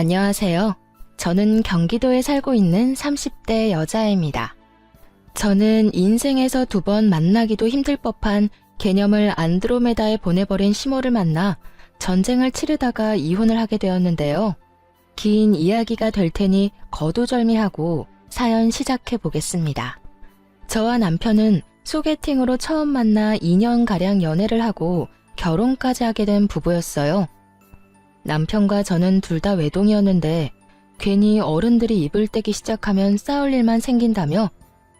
안녕하세요. 저는 경기도에 살고 있는 30대 여자입니다. 저는 인생에서 2번 만나기도 힘들 법한 개념을 안드로메다에 보내버린 시모를 만나 전쟁을 치르다가 이혼을 하게 되었는데요. 긴 이야기가 될 테니 거두절미하고 사연 시작해 보겠습니다. 저와 남편은 소개팅으로 처음 만나 2년가량 연애를 하고 결혼까지 하게 된 부부였어요. 남편과 저는 둘 다 외동이었는데 괜히 어른들이 입을 떼기 시작하면 싸울 일만 생긴다며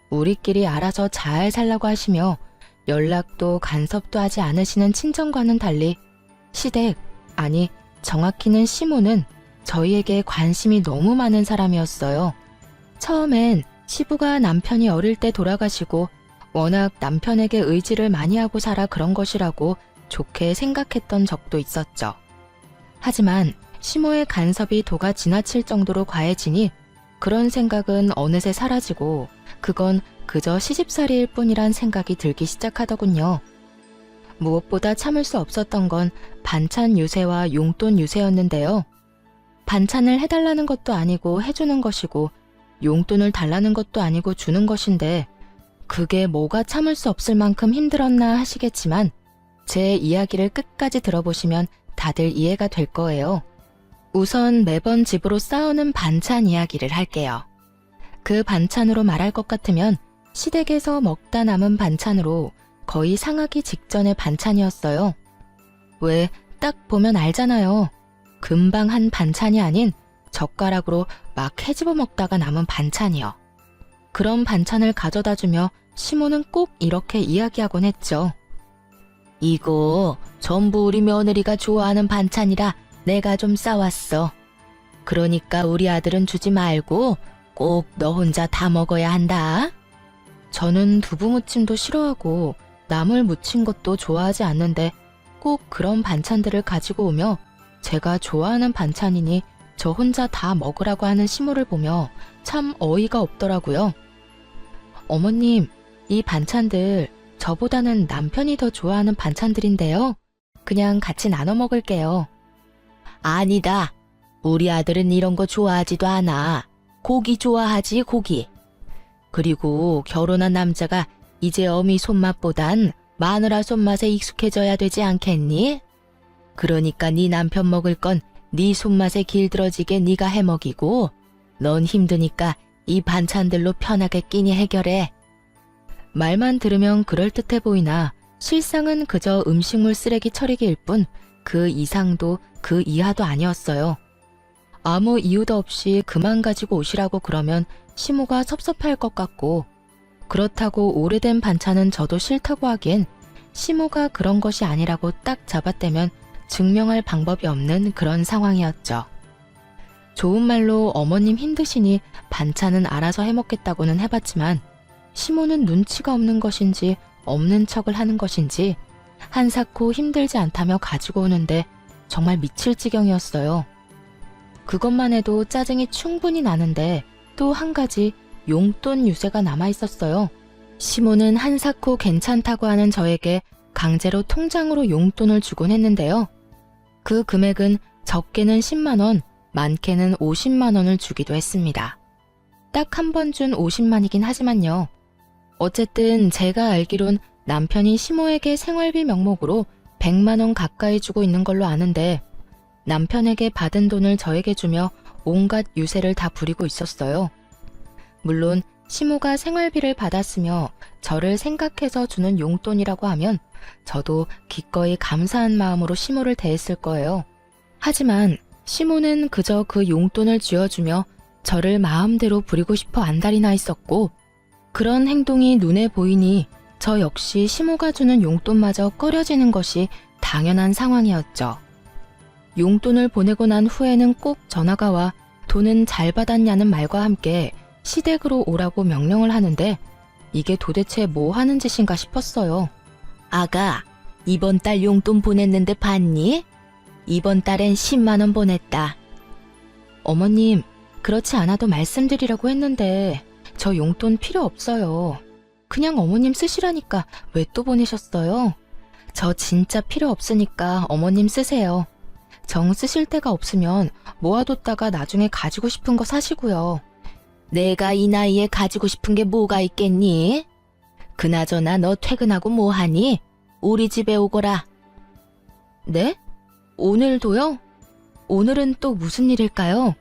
우리끼리 알아서 잘 살라고 하시며 연락도 간섭도 하지 않으시는 친정과는 달리 시댁, 아니 정확히는 시모는 저희에게 관심이 너무 많은 사람이었어요. 처음엔 시부가 남편이 어릴 때 돌아가시고 워낙 남편에게 의지를 많이 하고 살아 그런 것이라고 좋게 생각했던 적도 있었죠. 하지만 시모의 간섭이 도가 지나칠 정도로 과해지니 그런 생각은 어느새 사라지고 그건 그저 시집살이일 뿐이란 생각이 들기 시작하더군요. 무엇보다 참을 수 없었던 건 반찬 유세와 용돈 유세였는데요. 반찬을 해달라는 것도 아니고 해주는 것이고 용돈을 달라는 것도 아니고 주는 것인데 그게 뭐가 참을 수 없을 만큼 힘들었나 하시겠지만 제 이야기를 끝까지 들어보시면 다들 이해가 될 거예요. 우선 매번 집으로 싸우는 반찬 이야기를 할게요. 그 반찬으로 말할 것 같으면 시댁에서 먹다 남은 반찬으로 거의 상하기 직전의 반찬이었어요. 왜 딱 보면 알잖아요. 금방 한 반찬이 아닌 젓가락으로 막 헤집어 먹다가 남은 반찬이요. 그런 반찬을 가져다 주며 시모는 꼭 이렇게 이야기하곤 했죠. 이거 전부 우리 며느리가 좋아하는 반찬이라 내가 좀 싸왔어. 그러니까 우리 아들은 주지 말고 꼭 너 혼자 다 먹어야 한다. 저는 두부무침도 싫어하고 나물 무친 것도 좋아하지 않는데 꼭 그런 반찬들을 가지고 오며 제가 좋아하는 반찬이니 저 혼자 다 먹으라고 하는 시모를 보며 참 어이가 없더라고요. 어머님, 이 반찬들 저보다는 남편이 더 좋아하는 반찬들인데요. 그냥 같이 나눠 먹을게요. 아니다. 우리 아들은 이런 거 좋아하지도 않아. 고기 좋아하지, 고기. 그리고 결혼한 남자가 이제 어미 손맛보단 마누라 손맛에 익숙해져야 되지 않겠니? 그러니까 네 남편 먹을 건 네 손맛에 길들어지게 네가 해먹이고 넌 힘드니까 이 반찬들로 편하게 끼니 해결해. 말만 들으면 그럴듯해 보이나 실상은 그저 음식물 쓰레기 처리기일 뿐 그 이상도 그 이하도 아니었어요. 아무 이유도 없이 그만 가지고 오시라고 그러면 시모가 섭섭할 것 같고 그렇다고 오래된 반찬은 저도 싫다고 하기엔 시모가 그런 것이 아니라고 딱 잡아떼면 증명할 방법이 없는 그런 상황이었죠. 좋은 말로 어머님 힘드시니 반찬은 알아서 해먹겠다고는 해봤지만 시모는 눈치가 없는 것인지 없는 척을 하는 것인지 한사코 힘들지 않다며 가지고 오는데 정말 미칠 지경이었어요. 그것만 해도 짜증이 충분히 나는데 또 한 가지 용돈 유세가 남아있었어요. 시모는 한사코 괜찮다고 하는 저에게 강제로 통장으로 용돈을 주곤 했는데요. 그 금액은 적게는 10만 원, 많게는 50만 원을 주기도 했습니다. 딱 한 번 준 50만이긴 하지만요. 어쨌든 제가 알기론 남편이 시모에게 생활비 명목으로 100만 원 가까이 주고 있는 걸로 아는데 남편에게 받은 돈을 저에게 주며 온갖 유세를 다 부리고 있었어요. 물론 시모가 생활비를 받았으며 저를 생각해서 주는 용돈이라고 하면 저도 기꺼이 감사한 마음으로 시모를 대했을 거예요. 하지만 시모는 그저 그 용돈을 쥐어주며 저를 마음대로 부리고 싶어 안달이나 있었고 그런 행동이 눈에 보이니 저 역시 시모가 주는 용돈마저 꺼려지는 것이 당연한 상황이었죠. 용돈을 보내고 난 후에는 꼭 전화가 와 돈은 잘 받았냐는 말과 함께 시댁으로 오라고 명령을 하는데 이게 도대체 뭐 하는 짓인가 싶었어요. 아가, 이번 달 용돈 보냈는데 봤니? 이번 달엔 10만 원 보냈다. 어머님, 그렇지 않아도 말씀드리려고 했는데 저 용돈 필요 없어요. 그냥 어머님 쓰시라니까 왜 또 보내셨어요? 저 진짜 필요 없으니까 어머님 쓰세요. 정 쓰실 데가 없으면 모아뒀다가 나중에 가지고 싶은 거 사시고요. 내가 이 나이에 가지고 싶은 게 뭐가 있겠니? 그나저나 너 퇴근하고 뭐 하니? 우리 집에 오거라. 네? 오늘도요? 오늘은 또 무슨 일일까요?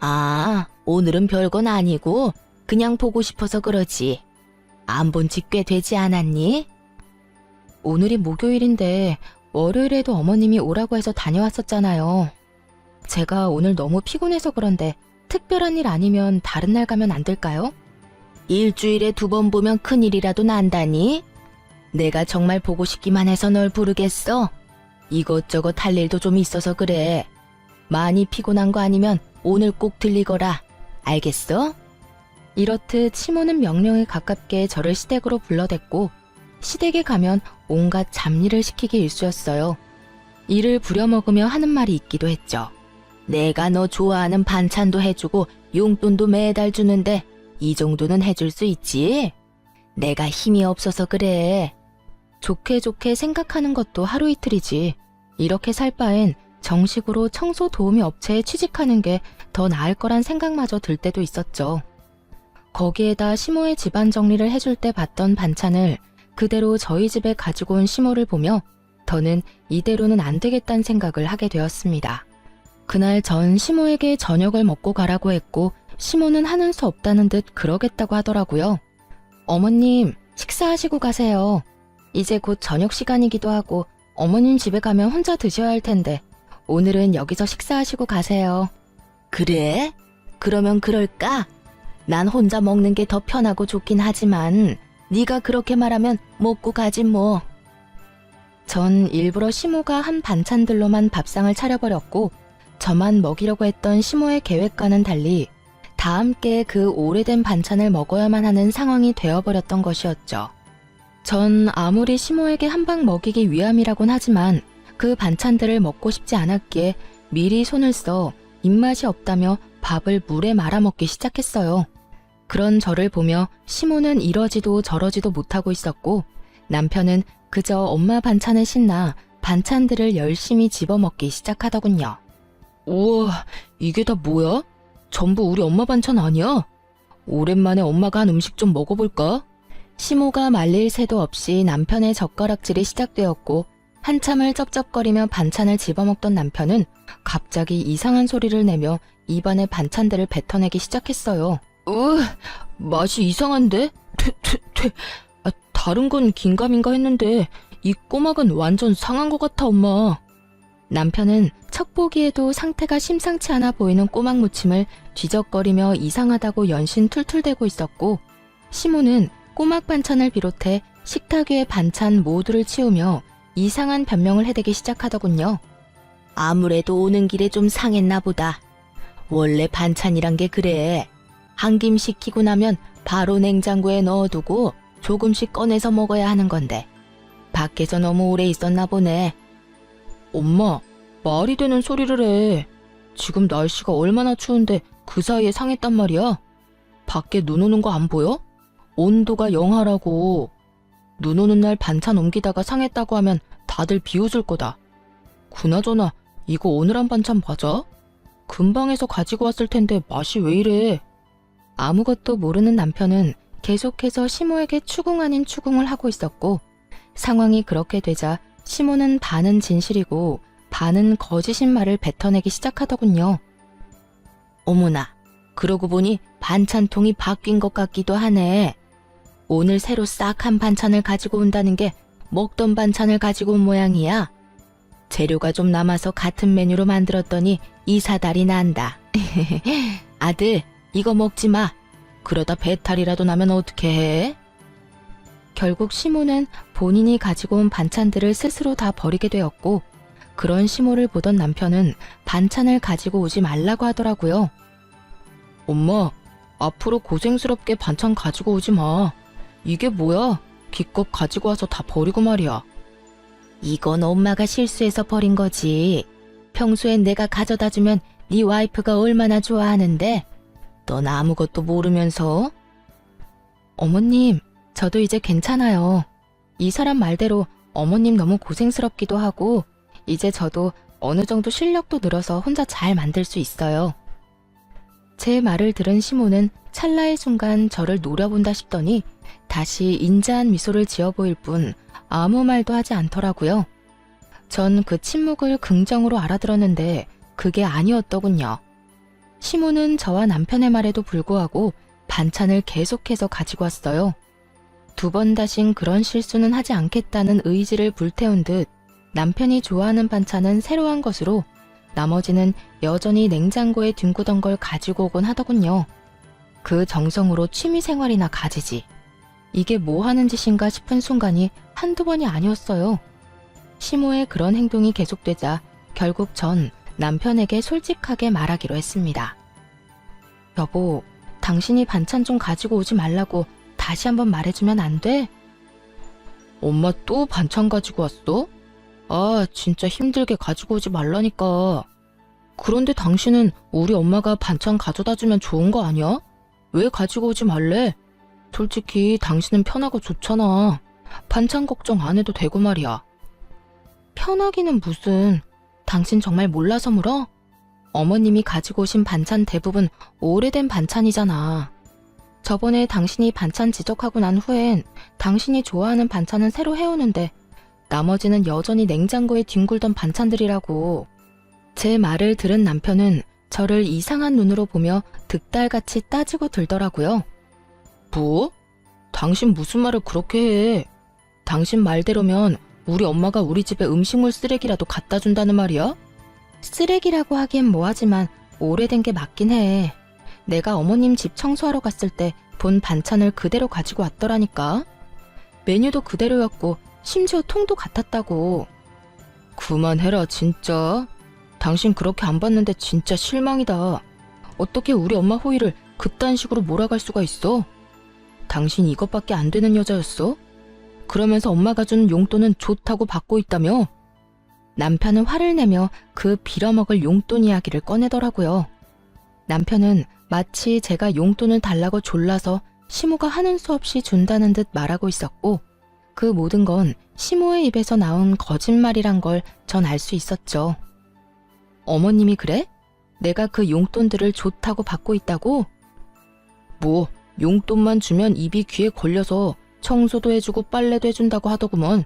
아, 오늘은 별건 아니고 그냥 보고 싶어서 그러지. 안 본 지 꽤 되지 않았니? 오늘이 목요일인데 월요일에도 어머님이 오라고 해서 다녀왔었잖아요. 제가 오늘 너무 피곤해서 그런데 특별한 일 아니면 다른 날 가면 안 될까요? 일주일에 2번 보면 큰일이라도 난다니? 내가 정말 보고 싶기만 해서 널 부르겠어? 이것저것 할 일도 좀 있어서 그래. 많이 피곤한 거 아니면 오늘 꼭 들리거라. 알겠어? 이렇듯 시모는 명령에 가깝게 저를 시댁으로 불러댔고 시댁에 가면 온갖 잡일을 시키기 일쑤였어요. 이를 부려먹으며 하는 말이 있기도 했죠. 내가 너 좋아하는 반찬도 해주고 용돈도 매달 주는데 이 정도는 해줄 수 있지? 내가 힘이 없어서 그래. 좋게 좋게 생각하는 것도 하루 이틀이지. 이렇게 살 바엔 정식으로 청소 도우미 업체에 취직하는 게 더 나을 거란 생각마저 들 때도 있었죠. 거기에다 시모의 집안 정리를 해줄 때 봤던 반찬을 그대로 저희 집에 가지고 온 시모를 보며 더는 이대로는 안 되겠다는 생각을 하게 되었습니다. 그날 전 시모에게 저녁을 먹고 가라고 했고 시모는 하는 수 없다는 듯 그러겠다고 하더라고요. 어머님, 식사하시고 가세요. 이제 곧 저녁 시간이기도 하고 어머님 집에 가면 혼자 드셔야 할 텐데 오늘은 여기서 식사하시고 가세요. 그래? 그러면 그럴까? 난 혼자 먹는 게 더 편하고 좋긴 하지만 네가 그렇게 말하면 먹고 가지 뭐. 전 일부러 시모가 한 반찬들로만 밥상을 차려버렸고 저만 먹이려고 했던 시모의 계획과는 달리 다 함께 그 오래된 반찬을 먹어야만 하는 상황이 되어버렸던 것이었죠. 전 아무리 시모에게 한 방 먹이기 위함이라곤 하지만 그 반찬들을 먹고 싶지 않았기에 미리 손을 써 입맛이 없다며 밥을 물에 말아먹기 시작했어요. 그런 저를 보며 시모는 이러지도 저러지도 못하고 있었고 남편은 그저 엄마 반찬에 신나 반찬들을 열심히 집어먹기 시작하더군요. 우와, 이게 다 뭐야? 전부 우리 엄마 반찬 아니야? 오랜만에 엄마가 한 음식 좀 먹어볼까? 시모가 말릴 새도 없이 남편의 젓가락질이 시작되었고 한참을 쩝쩝거리며 반찬을 집어먹던 남편은 갑자기 이상한 소리를 내며 입안에 반찬들을 뱉어내기 시작했어요. 맛이 이상한데? 다른 건 긴가민가 했는데 이 꼬막은 완전 상한 것 같아, 엄마. 남편은 척 보기에도 상태가 심상치 않아 보이는 꼬막 무침을 뒤적거리며 이상하다고 연신 툴툴대고 있었고 시모는 꼬막 반찬을 비롯해 식탁 위의 반찬 모두를 치우며 이상한 변명을 해대기 시작하더군요. 아무래도 오는 길에 좀 상했나 보다. 원래 반찬이란 게 그래. 한 김 식히고 나면 바로 냉장고에 넣어두고 조금씩 꺼내서 먹어야 하는 건데 밖에서 너무 오래 있었나 보네. 엄마, 말이 되는 소리를 해. 지금 날씨가 얼마나 추운데 그 사이에 상했단 말이야? 밖에 눈 오는 거 안 보여? 온도가 영하라고. 눈 오는 날 반찬 옮기다가 상했다고 하면 다들 비웃을 거다. 그나저나 이거 오늘 한 반찬 맞아? 금방에서 가지고 왔을 텐데 맛이 왜 이래? 아무것도 모르는 남편은 계속해서 시모에게 추궁 아닌 추궁을 하고 있었고 상황이 그렇게 되자 시모는 반은 진실이고 반은 거짓인 말을 뱉어내기 시작하더군요. 어머나, 그러고 보니 반찬통이 바뀐 것 같기도 하네. 오늘 새로 싹 한 반찬을 가지고 온다는 게 먹던 반찬을 가지고 온 모양이야. 재료가 좀 남아서 같은 메뉴로 만들었더니 이사달이 난다. 아들, 이거 먹지 마. 그러다 배탈이라도 나면 어떻게 해? 결국 시모는 본인이 가지고 온 반찬들을 스스로 다 버리게 되었고 그런 시모를 보던 남편은 반찬을 가지고 오지 말라고 하더라고요. 엄마, 앞으로 고생스럽게 반찬 가지고 오지 마. 이게 뭐야? 기껏 가지고 와서 다 버리고 말이야. 이건 엄마가 실수해서 버린 거지. 평소엔 내가 가져다 주면 네 와이프가 얼마나 좋아하는데 넌 아무것도 모르면서. 어머님, 저도 이제 괜찮아요. 이 사람 말대로 어머님 너무 고생스럽기도 하고 이제 저도 어느 정도 실력도 늘어서 혼자 잘 만들 수 있어요. 제 말을 들은 시모는 찰나의 순간 저를 노려본다 싶더니 다시 인자한 미소를 지어 보일 뿐 아무 말도 하지 않더라고요. 전 그 침묵을 긍정으로 알아들었는데 그게 아니었더군요. 시모는 저와 남편의 말에도 불구하고 반찬을 계속해서 가지고 왔어요. 2번 다신 그런 실수는 하지 않겠다는 의지를 불태운 듯 남편이 좋아하는 반찬은 새로 한 것으로 나머지는 여전히 냉장고에 뒹구던 걸 가지고 오곤 하더군요. 그 정성으로 취미생활이나 가지지. 이게 뭐 하는 짓인가 싶은 순간이 한두 번이 아니었어요. 시모의 그런 행동이 계속되자 결국 전 남편에게 솔직하게 말하기로 했습니다. 여보, 당신이 반찬 좀 가지고 오지 말라고 다시 한번 말해주면 안 돼? 엄마 또 반찬 가지고 왔어? 아, 진짜 힘들게 가지고 오지 말라니까. 그런데 당신은 우리 엄마가 반찬 가져다 주면 좋은 거 아니야? 왜 가지고 오지 말래? 솔직히 당신은 편하고 좋잖아. 반찬 걱정 안 해도 되고 말이야. 편하기는 무슨. 당신 정말 몰라서 물어? 어머님이 가지고 오신 반찬 대부분 오래된 반찬이잖아. 저번에 당신이 반찬 지적하고 난 후엔 당신이 좋아하는 반찬은 새로 해오는데 나머지는 여전히 냉장고에 뒹굴던 반찬들이라고. 제 말을 들은 남편은 저를 이상한 눈으로 보며 득달같이 따지고 들더라고요. 뭐? 당신 무슨 말을 그렇게 해? 당신 말대로면 우리 엄마가 우리 집에 음식물 쓰레기라도 갖다 준다는 말이야? 쓰레기라고 하기엔 뭐하지만 오래된 게 맞긴 해. 내가 어머님 집 청소하러 갔을 때 본 반찬을 그대로 가지고 왔더라니까. 메뉴도 그대로였고 심지어 통도 같았다고. 그만해라 진짜. 당신 그렇게 안 봤는데 진짜 실망이다. 어떻게 우리 엄마 호의를 그딴 식으로 몰아갈 수가 있어? 당신 이것밖에 안 되는 여자였어? 그러면서 엄마가 준 용돈은 좋다고 받고 있다며? 남편은 화를 내며 그 빌어먹을 용돈 이야기를 꺼내더라고요. 남편은 마치 제가 용돈을 달라고 졸라서 시모가 하는 수 없이 준다는 듯 말하고 있었고 그 모든 건 시모의 입에서 나온 거짓말이란 걸 전 알 수 있었죠. 어머님이 그래? 내가 그 용돈들을 좋다고 받고 있다고? 뭐 용돈만 주면 입이 귀에 걸려서 청소도 해주고 빨래도 해준다고 하더구먼.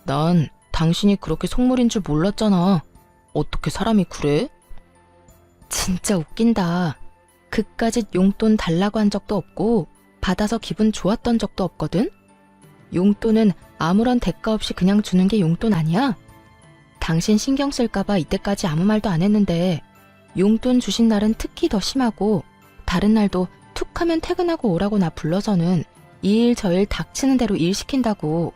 난 당신이 그렇게 속물인 줄 몰랐잖아. 어떻게 사람이 그래? 진짜 웃긴다. 그까짓 용돈 달라고 한 적도 없고 받아서 기분 좋았던 적도 없거든? 용돈은 아무런 대가 없이 그냥 주는 게 용돈 아니야? 당신 신경 쓸까봐 이때까지 아무 말도 안 했는데 용돈 주신 날은 특히 더 심하고 다른 날도 툭 하면 퇴근하고 오라고 나 불러서는 이 일 저 일 닥치는 대로 일 시킨다고.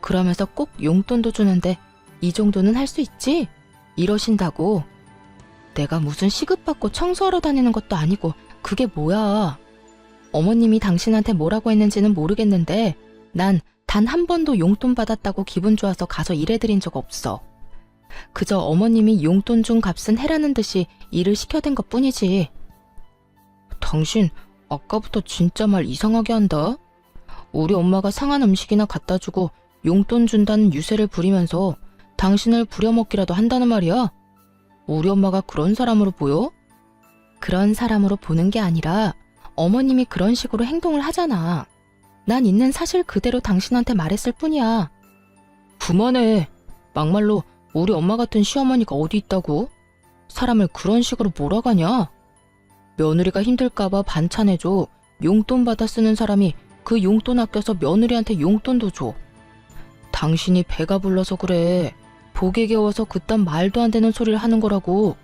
그러면서 꼭 용돈도 주는데 이 정도는 할 수 있지? 이러신다고. 내가 무슨 시급받고 청소하러 다니는 것도 아니고 그게 뭐야. 어머님이 당신한테 뭐라고 했는지는 모르겠는데 난 단 한 번도 용돈 받았다고 기분 좋아서 가서 일해드린 적 없어. 그저 어머님이 용돈 준 값은 해라는 듯이 일을 시켜댄 것 뿐이지. 당신 아까부터 진짜 말 이상하게 한다. 우리 엄마가 상한 음식이나 갖다 주고 용돈 준다는 유세를 부리면서 당신을 부려먹기라도 한다는 말이야? 우리 엄마가 그런 사람으로 보여? 그런 사람으로 보는 게 아니라 어머님이 그런 식으로 행동을 하잖아. 난 있는 사실 그대로 당신한테 말했을 뿐이야. 그만해. 막말로 우리 엄마 같은 시어머니가 어디 있다고? 사람을 그런 식으로 몰아가냐? 며느리가 힘들까봐 반찬해줘. 용돈 받아 쓰는 사람이 그 용돈 아껴서 며느리한테 용돈도 줘. 당신이 배가 불러서 그래. 복에 겨워서 그딴 말도 안 되는 소리를 하는 거라고.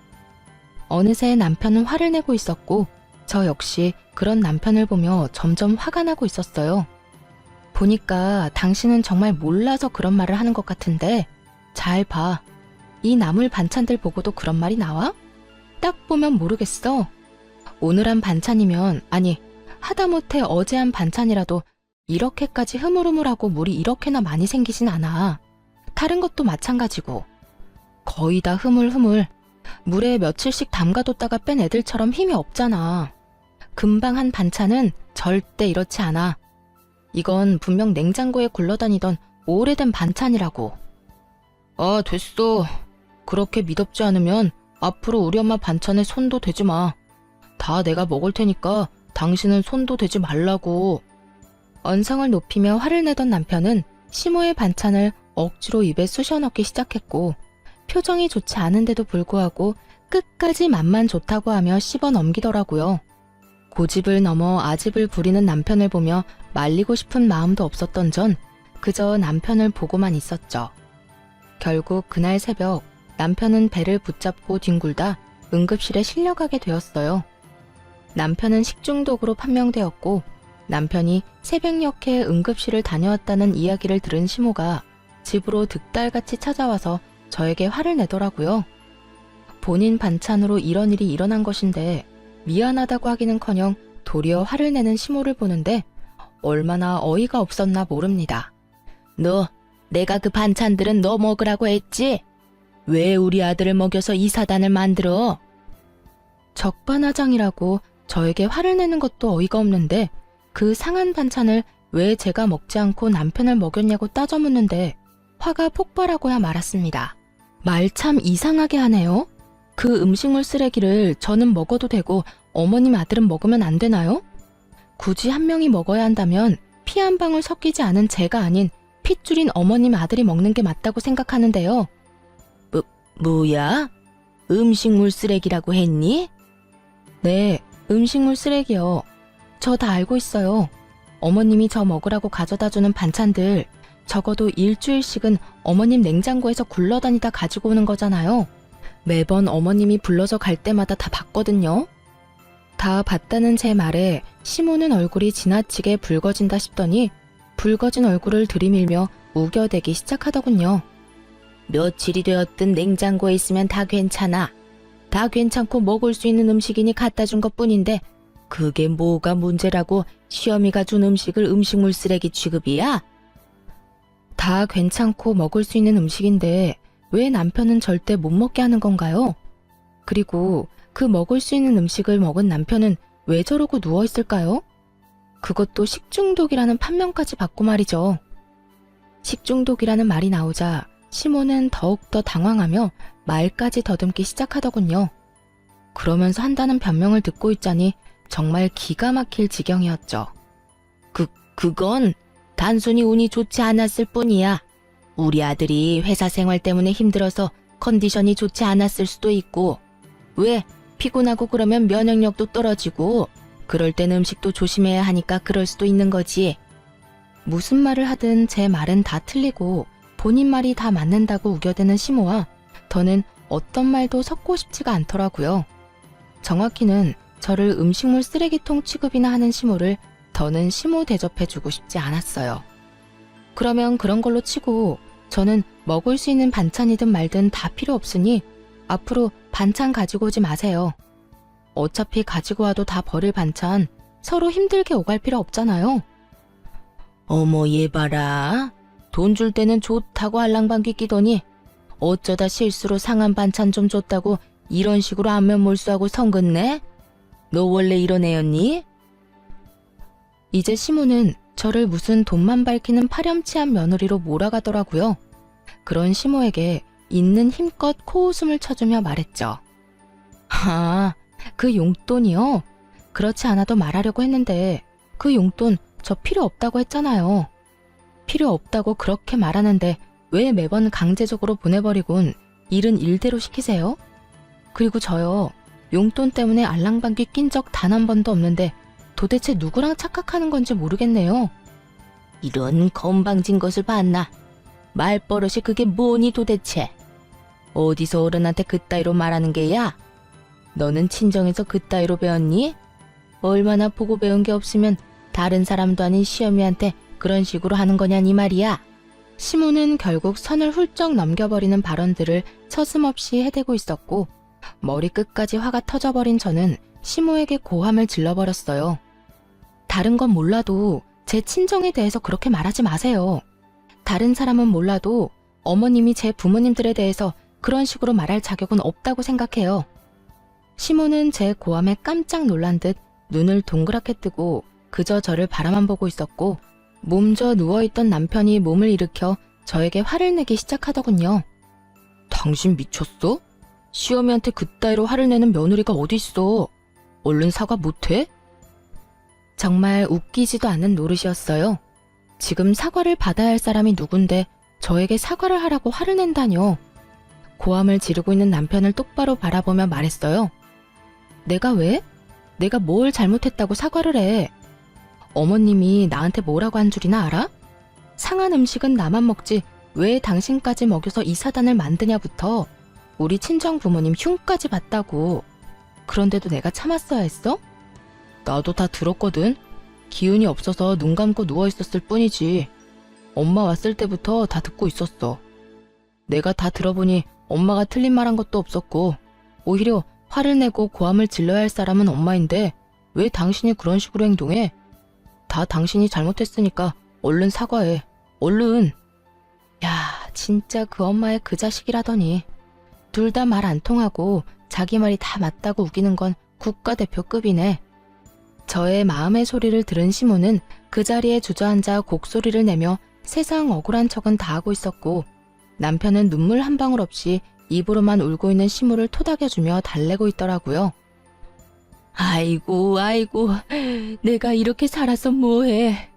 어느새 남편은 화를 내고 있었고 저 역시 그런 남편을 보며 점점 화가 나고 있었어요. 보니까 당신은 정말 몰라서 그런 말을 하는 것 같은데 잘 봐. 이 나물 반찬들 보고도 그런 말이 나와? 딱 보면 모르겠어. 오늘 한 반찬이면 아니 하다못해 어제 한 반찬이라도 이렇게까지 흐물흐물하고 물이 이렇게나 많이 생기진 않아. 다른 것도 마찬가지고. 거의 다 흐물흐물. 물에 며칠씩 담가뒀다가 뺀 애들처럼 힘이 없잖아. 금방 한 반찬은 절대 이렇지 않아. 이건 분명 냉장고에 굴러다니던 오래된 반찬이라고. 아, 됐어. 그렇게 미덥지 않으면 앞으로 우리 엄마 반찬에 손도 대지 마. 다 내가 먹을 테니까 당신은 손도 대지 말라고. 언성을 높이며 화를 내던 남편은 시모의 반찬을 억지로 입에 쑤셔 넣기 시작했고 표정이 좋지 않은데도 불구하고 끝까지 맛만 좋다고 하며 씹어 넘기더라고요. 고집을 넘어 아집을 부리는 남편을 보며 말리고 싶은 마음도 없었던 전 그저 남편을 보고만 있었죠. 결국 그날 새벽 남편은 배를 붙잡고 뒹굴다 응급실에 실려가게 되었어요. 남편은 식중독으로 판명되었고 남편이 새벽녘에 응급실을 다녀왔다는 이야기를 들은 시모가 집으로 득달같이 찾아와서 저에게 화를 내더라고요. 본인 반찬으로 이런 일이 일어난 것인데 미안하다고 하기는커녕 도리어 화를 내는 시모를 보는데 얼마나 어이가 없었나 모릅니다. 너, 내가 그 반찬들은 너 먹으라고 했지? 왜 우리 아들을 먹여서 이 사단을 만들어? 적반하장이라고 저에게 화를 내는 것도 어이가 없는데 그 상한 반찬을 왜 제가 먹지 않고 남편을 먹였냐고 따져 묻는데 화가 폭발하고야 말았습니다. 말 참 이상하게 하네요. 그 음식물 쓰레기를 저는 먹어도 되고 어머님 아들은 먹으면 안 되나요? 굳이 한 명이 먹어야 한다면 피 한 방울 섞이지 않은 제가 아닌 핏줄인 어머님 아들이 먹는 게 맞다고 생각하는데요. 뭐야? 음식물 쓰레기라고 했니? 네, 음식물 쓰레기요. 저 다 알고 있어요. 어머님이 저 먹으라고 가져다주는 반찬들 적어도 일주일씩은 어머님 냉장고에서 굴러다니다 가지고 오는 거잖아요. 매번 어머님이 불러서 갈 때마다 다 봤거든요. 다 봤다는 제 말에 시모는 얼굴이 지나치게 붉어진다 싶더니 붉어진 얼굴을 들이밀며 우겨대기 시작하더군요. 며칠이 되었든 냉장고에 있으면 다 괜찮아. 다 괜찮고 먹을 수 있는 음식이니 갖다 준 것뿐인데 그게 뭐가 문제라고 시어미가 준 음식을 음식물 쓰레기 취급이야? 다 괜찮고 먹을 수 있는 음식인데 왜 남편은 절대 못 먹게 하는 건가요? 그리고 그 먹을 수 있는 음식을 먹은 남편은 왜 저러고 누워있을까요? 그것도 식중독이라는 판명까지 받고 말이죠. 식중독이라는 말이 나오자 시모는 더욱더 당황하며 말까지 더듬기 시작하더군요. 그러면서 한다는 변명을 듣고 있자니 정말 기가 막힐 지경이었죠. 그건 단순히 운이 좋지 않았을 뿐이야. 우리 아들이 회사 생활 때문에 힘들어서 컨디션이 좋지 않았을 수도 있고, 왜 피곤하고 그러면 면역력도 떨어지고, 그럴 땐 음식도 조심해야 하니까 그럴 수도 있는 거지. 무슨 말을 하든 제 말은 다 틀리고 본인 말이 다 맞는다고 우겨대는 시모와 더는 어떤 말도 섞고 싶지가 않더라고요. 정확히는 저를 음식물 쓰레기통 취급이나 하는 시모를 더는 시모 대접해주고 싶지 않았어요. 그러면 그런 걸로 치고 저는 먹을 수 있는 반찬이든 말든 다 필요 없으니 앞으로 반찬 가지고 오지 마세요. 어차피 가지고 와도 다 버릴 반찬 서로 힘들게 오갈 필요 없잖아요. 어머 얘 봐라. 돈 줄 때는 좋다고 알랑방귀 끼더니 어쩌다 실수로 상한 반찬 좀 줬다고 이런 식으로 안면 몰수하고 성긋네? 너 원래 이런 애였니? 이제 시모는 저를 무슨 돈만 밝히는 파렴치한 며느리로 몰아가더라고요. 그런 시모에게 있는 힘껏 코웃음을 쳐주며 말했죠. 아, 그 용돈이요? 그렇지 않아도 말하려고 했는데 그 용돈 저 필요 없다고 했잖아요. 필요 없다고 그렇게 말하는데 왜 매번 강제적으로 보내버리곤 일은 일대로 시키세요? 그리고 저요, 용돈 때문에 알랑방귀 낀 적 단 한 번도 없는데 도대체 누구랑 착각하는 건지 모르겠네요. 이런 건방진 것을 봤나? 말버릇이 그게 뭐니 도대체? 어디서 어른한테 그따위로 말하는 게야? 너는 친정에서 그따위로 배웠니? 얼마나 보고 배운 게 없으면 다른 사람도 아닌 시어미한테 그런 식으로 하는 거냐니 말이야. 시모는 결국 선을 훌쩍 넘겨버리는 발언들을 서슴없이 해대고 있었고 머리끝까지 화가 터져버린 저는 시모에게 고함을 질러버렸어요. 다른 건 몰라도 제 친정에 대해서 그렇게 말하지 마세요. 다른 사람은 몰라도 어머님이 제 부모님들에 대해서 그런 식으로 말할 자격은 없다고 생각해요. 시모는 제 고함에 깜짝 놀란 듯 눈을 동그랗게 뜨고 그저 저를 바라만 보고 있었고 몸져 누워있던 남편이 몸을 일으켜 저에게 화를 내기 시작하더군요. 당신 미쳤어? 시어미한테 그따위로 화를 내는 며느리가 어딨어. 얼른 사과 못해? 정말 웃기지도 않는 노릇이었어요. 지금 사과를 받아야 할 사람이 누군데 저에게 사과를 하라고 화를 낸다뇨. 고함을 지르고 있는 남편을 똑바로 바라보며 말했어요. 내가 왜? 내가 뭘 잘못했다고 사과를 해. 어머님이 나한테 뭐라고 한 줄이나 알아? 상한 음식은 나만 먹지 왜 당신까지 먹여서 이 사단을 만드냐부터 우리 친정 부모님 흉까지 봤다고. 그런데도 내가 참았어야 했어? 나도 다 들었거든. 기운이 없어서 눈 감고 누워있었을 뿐이지. 엄마 왔을 때부터 다 듣고 있었어. 내가 다 들어보니 엄마가 틀린 말 한 것도 없었고 오히려 화를 내고 고함을 질러야 할 사람은 엄마인데 왜 당신이 그런 식으로 행동해? 다 당신이 잘못했으니까 얼른 사과해. 얼른. 야, 진짜 그 엄마의 그 자식이라더니. 둘 다 말 안 통하고 자기 말이 다 맞다고 우기는 건 국가대표급이네. 저의 마음의 소리를 들은 시모는 그 자리에 주저앉아 곡소리를 내며 세상 억울한 척은 다 하고 있었고 남편은 눈물 한 방울 없이 입으로만 울고 있는 시모를 토닥여주며 달래고 있더라고요. 아이고 아이고 내가 이렇게 살아서 뭐해.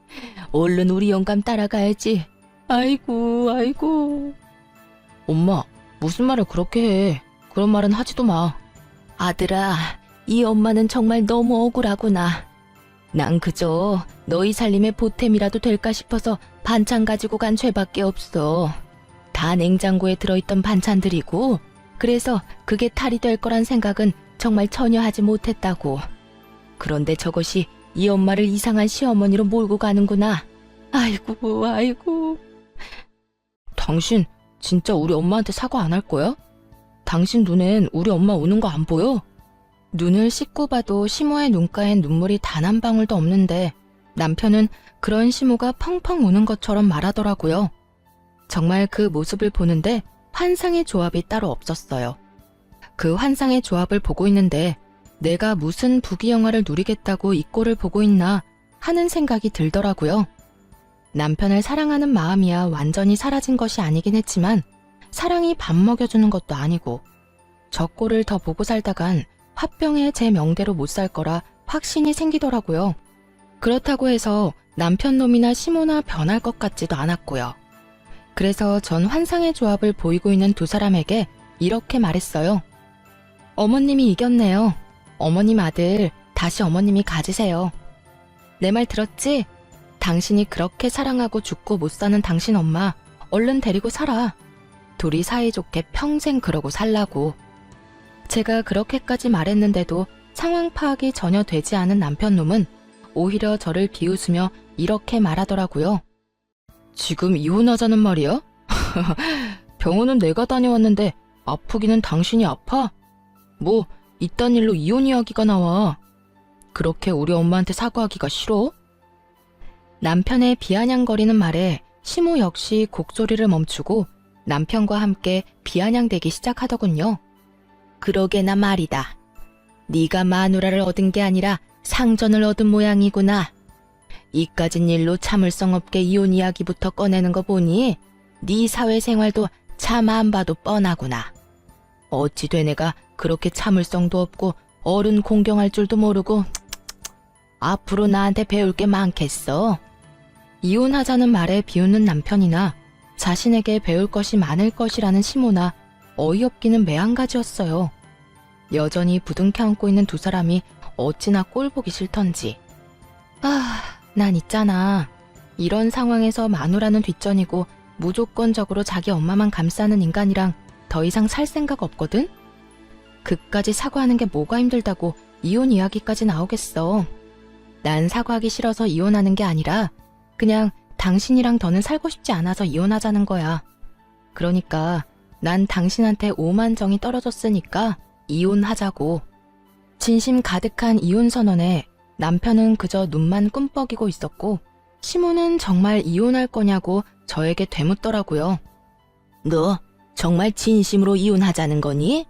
얼른 우리 영감 따라가야지. 아이고 아이고. 엄마 무슨 말을 그렇게 해. 그런 말은 하지도 마. 아들아 이 엄마는 정말 너무 억울하구나. 난 그저 너희 살림의 보탬이라도 될까 싶어서 반찬 가지고 간 죄밖에 없어. 다 냉장고에 들어있던 반찬들이고 그래서 그게 탈이 될 거란 생각은 정말 전혀 하지 못했다고. 그런데 저것이 이 엄마를 이상한 시어머니로 몰고 가는구나. 아이고 아이고. 당신 진짜 우리 엄마한테 사과 안 할 거야? 당신 눈엔 우리 엄마 우는 거 안 보여? 눈을 씻고 봐도 시모의 눈가엔 눈물이 단 한 방울도 없는데 남편은 그런 시모가 펑펑 우는 것처럼 말하더라고요. 정말 그 모습을 보는데 환상의 조합이 따로 없었어요. 그 환상의 조합을 보고 있는데 내가 무슨 부귀영화를 누리겠다고 이 꼴을 보고 있나 하는 생각이 들더라고요. 남편을 사랑하는 마음이야 완전히 사라진 것이 아니긴 했지만 사랑이 밥 먹여주는 것도 아니고 저 꼴을 더 보고 살다간 화병에 제 명대로 못 살 거라 확신이 생기더라고요. 그렇다고 해서 남편 놈이나 시모나 변할 것 같지도 않았고요. 그래서 전 환상의 조합을 보이고 있는 두 사람에게 이렇게 말했어요. 어머님이 이겼네요. 어머님 아들 다시 어머님이 가지세요. 내 말 들었지? 당신이 그렇게 사랑하고 죽고 못 사는 당신 엄마 얼른 데리고 살아. 둘이 사이좋게 평생 그러고 살라고. 제가 그렇게까지 말했는데도 상황 파악이 전혀 되지 않은 남편놈은 오히려 저를 비웃으며 이렇게 말하더라고요. 지금 이혼하자는 말이야? 병원은 내가 다녀왔는데 아프기는 당신이 아파? 뭐 이딴 일로 이혼 이야기가 나와. 그렇게 우리 엄마한테 사과하기가 싫어? 남편의 비아냥거리는 말에 시모 역시 곡소리를 멈추고 남편과 함께 비아냥대기 시작하더군요. 그러게나 말이다. 네가 마누라를 얻은 게 아니라 상전을 얻은 모양이구나. 이까진 일로 참을성 없게 이혼 이야기부터 꺼내는 거 보니 네 사회생활도 참 안 봐도 뻔하구나. 어찌 되네가 그렇게 참을성도 없고 어른 공경할 줄도 모르고. 앞으로 나한테 배울 게 많겠어. 이혼하자는 말에 비웃는 남편이나 자신에게 배울 것이 많을 것이라는 시모나 어이없기는 매한가지였어요. 여전히 부둥켜 안고 있는 두 사람이 어찌나 꼴보기 싫던지. 난 있잖아. 이런 상황에서 마누라는 뒷전이고 무조건적으로 자기 엄마만 감싸는 인간이랑 더 이상 살 생각 없거든? 그까지 사과하는 게 뭐가 힘들다고 이혼 이야기까지 나오겠어. 난 사과하기 싫어서 이혼하는 게 아니라 그냥 당신이랑 더는 살고 싶지 않아서 이혼하자는 거야. 그러니까 난 당신한테 오만정이 떨어졌으니까 이혼하자고. 진심 가득한 이혼 선언에 남편은 그저 눈만 꿈뻑이고 있었고 시모는 정말 이혼할 거냐고 저에게 되묻더라고요. 너 정말 진심으로 이혼하자는 거니?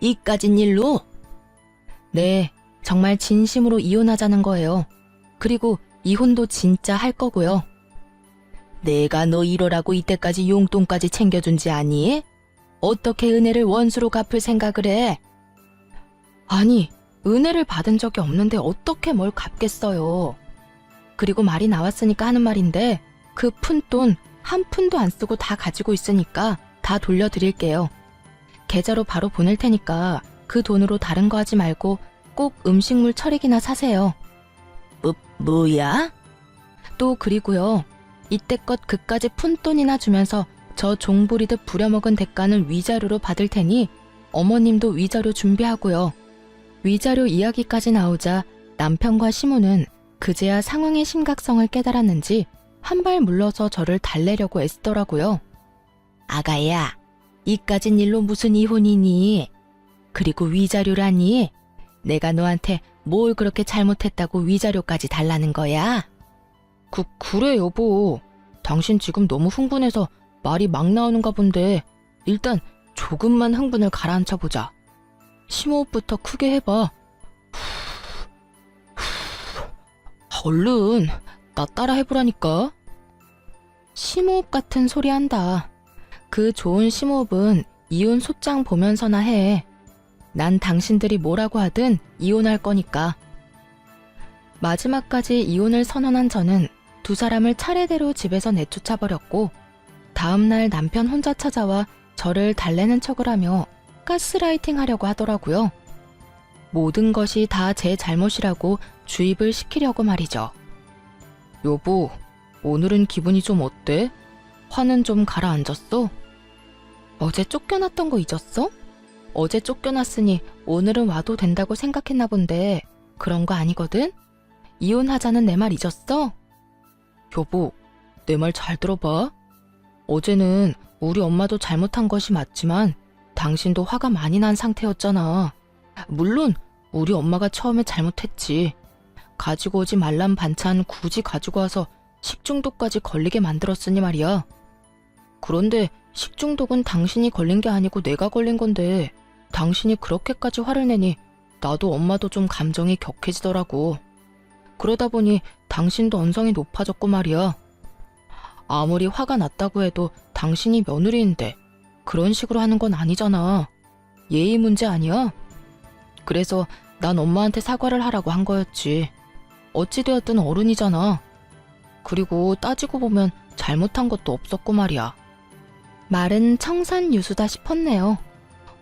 이까진 일로? 네, 정말 진심으로 이혼하자는 거예요. 그리고 이혼도 진짜 할 거고요. 내가 너 이러라고 이때까지 용돈까지 챙겨준지 아니? 어떻게 은혜를 원수로 갚을 생각을 해? 아니, 은혜를 받은 적이 없는데 어떻게 뭘 갚겠어요. 그리고 말이 나왔으니까 하는 말인데 그 푼돈 한 푼도 안 쓰고 다 가지고 있으니까 다 돌려드릴게요. 계좌로 바로 보낼 테니까 그 돈으로 다른 거 하지 말고 꼭 음식물 처리기나 사세요. 뭐야? 또 그리고요. 이때껏 그까지 푼돈이나 주면서 저 종부리듯 부려먹은 대가는 위자료로 받을 테니 어머님도 위자료 준비하고요. 위자료 이야기까지 나오자 남편과 시모는 그제야 상황의 심각성을 깨달았는지 한 발 물러서 저를 달래려고 애쓰더라고요. 아가야, 이까진 일로 무슨 이혼이니? 그리고 위자료라니? 내가 너한테 뭘 그렇게 잘못했다고 위자료까지 달라는 거야? 그래 여보. 당신 지금 너무 흥분해서 말이 막 나오는가 본데 일단 조금만 흥분을 가라앉혀보자. 심호흡부터 크게 해봐. 얼른 나 따라 해보라니까. 심호흡 같은 소리 한다. 그 좋은 심호흡은 이혼 소장 보면서나 해. 난 당신들이 뭐라고 하든 이혼할 거니까. 마지막까지 이혼을 선언한 저는 두 사람을 차례대로 집에서 내쫓아버렸고 다음날 남편 혼자 찾아와 저를 달래는 척을 하며 가스라이팅 하려고 하더라고요. 모든 것이 다 제 잘못이라고 주입을 시키려고 말이죠. 여보, 오늘은 기분이 좀 어때? 화는 좀 가라앉았어? 어제 쫓겨났던 거 잊었어? 어제 쫓겨났으니 오늘은 와도 된다고 생각했나 본데 그런 거 아니거든? 이혼하자는 내 말 잊었어? 여보, 내 말 잘 들어봐. 어제는 우리 엄마도 잘못한 것이 맞지만 당신도 화가 많이 난 상태였잖아. 물론 우리 엄마가 처음에 잘못했지. 가지고 오지 말란 반찬 굳이 가지고 와서 식중독까지 걸리게 만들었으니 말이야. 그런데 식중독은 당신이 걸린 게 아니고 내가 걸린 건데 당신이 그렇게까지 화를 내니 나도 엄마도 좀 감정이 격해지더라고. 그러다 보니 당신도 언성이 높아졌고 말이야. 아무리 화가 났다고 해도 당신이 며느리인데 그런 식으로 하는 건 아니잖아. 예의 문제 아니야? 그래서 난 엄마한테 사과를 하라고 한 거였지. 어찌되었든 어른이잖아. 그리고 따지고 보면 잘못한 것도 없었고 말이야. 말은 청산유수다 싶었네요.